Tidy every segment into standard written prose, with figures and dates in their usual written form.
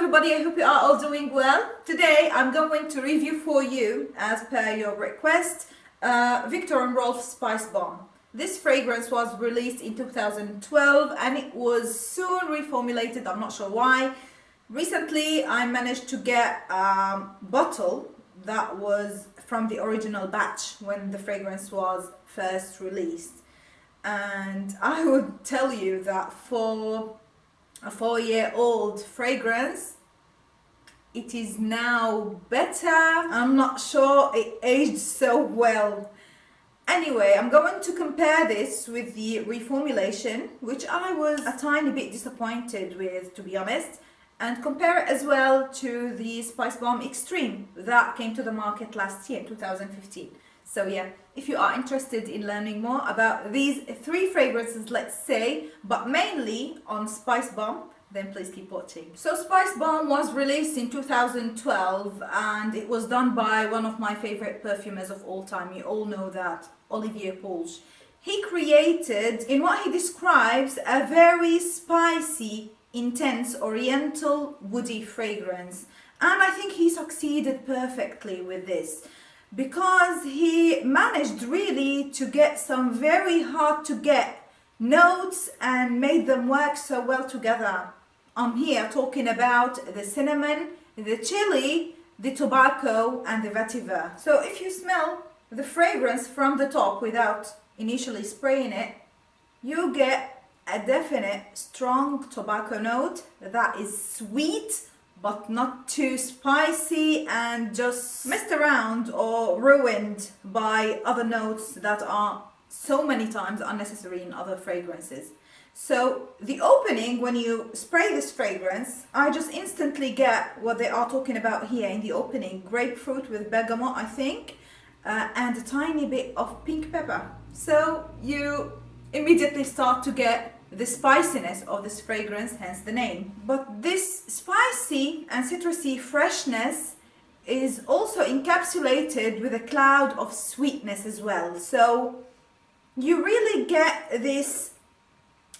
everybody, I hope you are all doing well. Today I'm going to review for you, as per your request, Viktor and Rolf Spicebomb. This fragrance was released in 2012 and it was soon reformulated, I'm not sure why. Recently I managed to get a bottle that was from the original batch when the fragrance was first released. And I would tell you that for a 4-year-old fragrance, it is now better. I'm not sure it aged so well. Anyway, I'm going to compare this with the reformulation, which I was a tiny bit disappointed with, to be honest, and compare it as well to the Spicebomb Extreme that came to the market last year, 2015. So yeah, if you are interested in learning more about these 3 fragrances, let's say, but mainly on Spicebomb, then please keep watching. So Spicebomb was released in 2012 and it was done by one of my favorite perfumers of all time. You all know that, Olivier Polge. He created, in what he describes, a very spicy, intense, oriental, woody fragrance. And I think he succeeded perfectly with this, because he managed really to get some very hard to get notes and made them work so well together. I'm here talking about the cinnamon, the chili, the tobacco and the vetiver. So if you smell the fragrance from the top without initially spraying it, you get a definite strong tobacco note that is sweet but not too spicy and just messed around or ruined by other notes that are so many times unnecessary in other fragrances. So the opening, when you spray this fragrance, I just instantly get what they are talking about here in the opening: grapefruit with bergamot, I think, and a tiny bit of pink pepper. So you immediately start to get the spiciness of this fragrance, hence the name. But this spicy and citrusy freshness is also encapsulated with a cloud of sweetness as well. So you really get this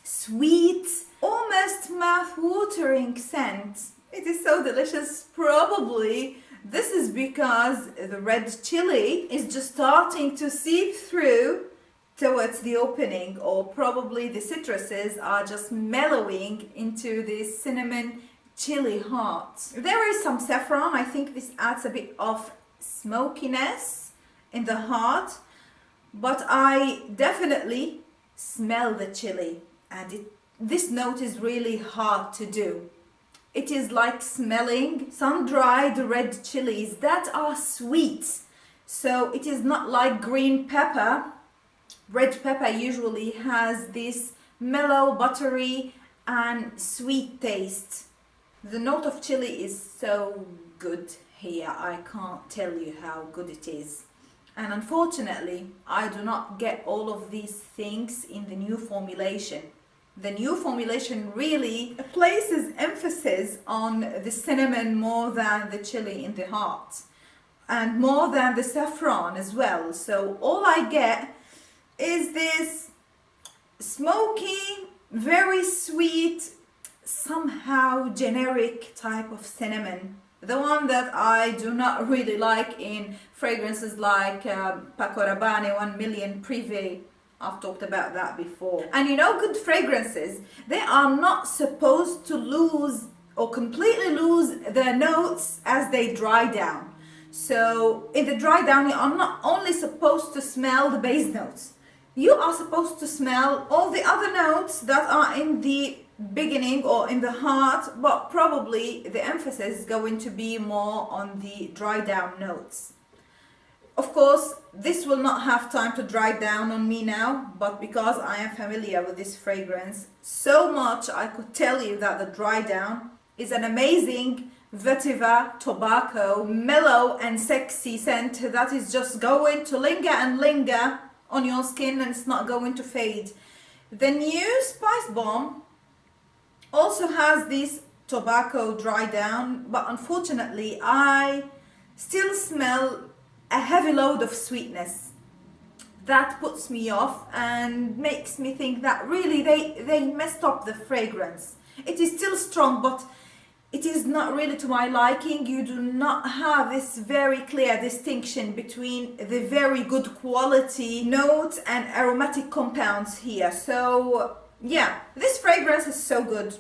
sweet, almost mouth-watering scent. It is so delicious. Probably this is because the red chili is just starting to seep through towards the opening, or probably the citruses are just mellowing into this cinnamon chili heart. There is some saffron. I think this adds a bit of smokiness in the heart, but I definitely smell the chili, and this note is really hard to do. It is like smelling sun-dried red chilies that are sweet. So it is not like green pepper. Red pepper usually has this mellow, buttery and sweet taste. The note of chili is so good here, I can't tell you how good it is. And unfortunately, I do not get all of these things in the new formulation. The new formulation really places emphasis on the cinnamon more than the chili in the heart, and more than the saffron as well. So all I get is this smoky, very sweet, somehow generic type of cinnamon. The one that I do not really like in fragrances like Paco Rabanne 1 Million Privé. I've talked about that before. And you know, good fragrances, they are not supposed to lose or completely lose their notes as they dry down. So in the dry down, you are not only supposed to smell the base notes, you are supposed to smell all the other notes that are in the beginning or in the heart, but probably the emphasis is going to be more on the dry down notes. Of course, this will not have time to dry down on me now, but because I am familiar with this fragrance so much, I could tell you that the dry down is an amazing vetiver, tobacco, mellow and sexy scent that is just going to linger and linger on your skin, and it's not going to fade. The new Spicebomb also has this tobacco dry down, but unfortunately I still smell a heavy load of sweetness. That puts me off and makes me think that really they messed up the fragrance. It is still strong, but it is not really to my liking. You do not have this very clear distinction between the very good quality notes and aromatic compounds here. So yeah, this fragrance is so good.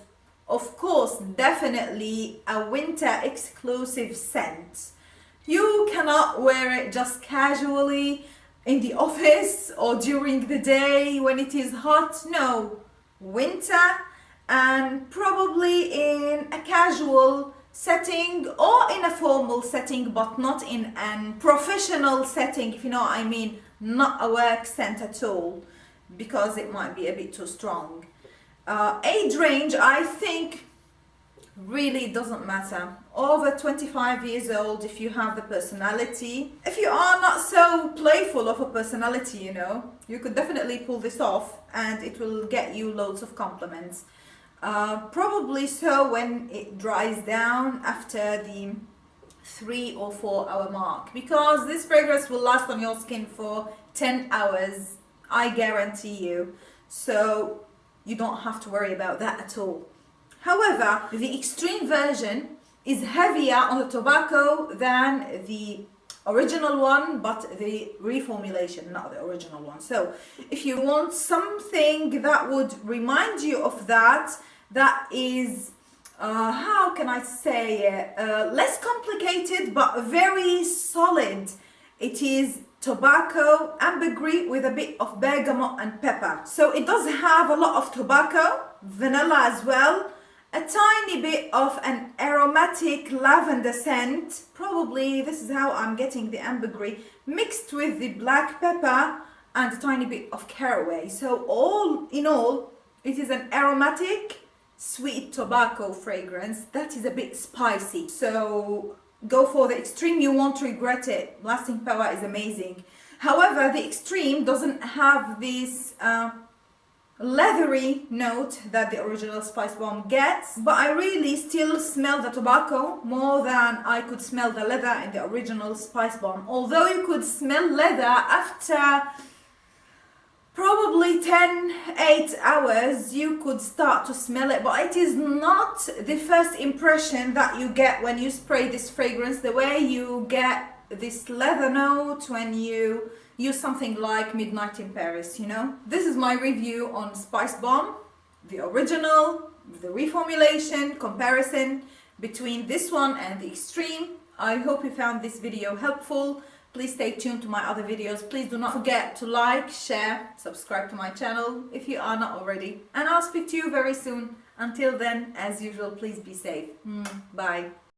Of course, definitely a winter exclusive scent. You cannot wear it just casually in the office or during the day when it is hot. No, winter, and probably in a casual setting or in a formal setting, but not in a professional setting, if you know what I mean. Not a work scent at all, because it might be a bit too strong. Age range, I think, really doesn't matter. Over 25 years old, if you have the personality. If you are not so playful of a personality, you know, you could definitely pull this off and it will get you loads of compliments. Probably so when it dries down after the 3 or 4 hour mark, because this fragrance will last on your skin for 10 hours, I guarantee you. So you don't have to worry about that at all. However, the extreme version is heavier on the tobacco than the original one, but the reformulation, not the original one. So if you want something that would remind you of that, that is, how can I say it, less complicated but very solid. It is tobacco, ambergris with a bit of bergamot and pepper. So it does have a lot of tobacco, vanilla as well, a tiny bit of an aromatic lavender scent. Probably this is how I'm getting the ambergris, mixed with the black pepper and a tiny bit of caraway. So all in all, it is an aromatic sweet tobacco fragrance that is a bit spicy. So go for the extreme, you won't regret it. Lasting power is amazing. However, the extreme doesn't have this leathery note that the original Spicebomb gets, but I really still smell the tobacco more than I could smell the leather in the original Spicebomb. Although you could smell leather after probably 8 hours, you could start to smell it, but it is not the first impression that you get when you spray this fragrance, the way you get this leather note when you use something like Midnight in Paris, you know. This is my review on Spicebomb, the original, the reformulation, comparison between this one and the extreme. I hope you found this video helpful. Please stay tuned to my other videos. Please do not forget to like, share, subscribe to my channel if you are not already. And I'll speak to you very soon. Until then, as usual, please be safe. Bye.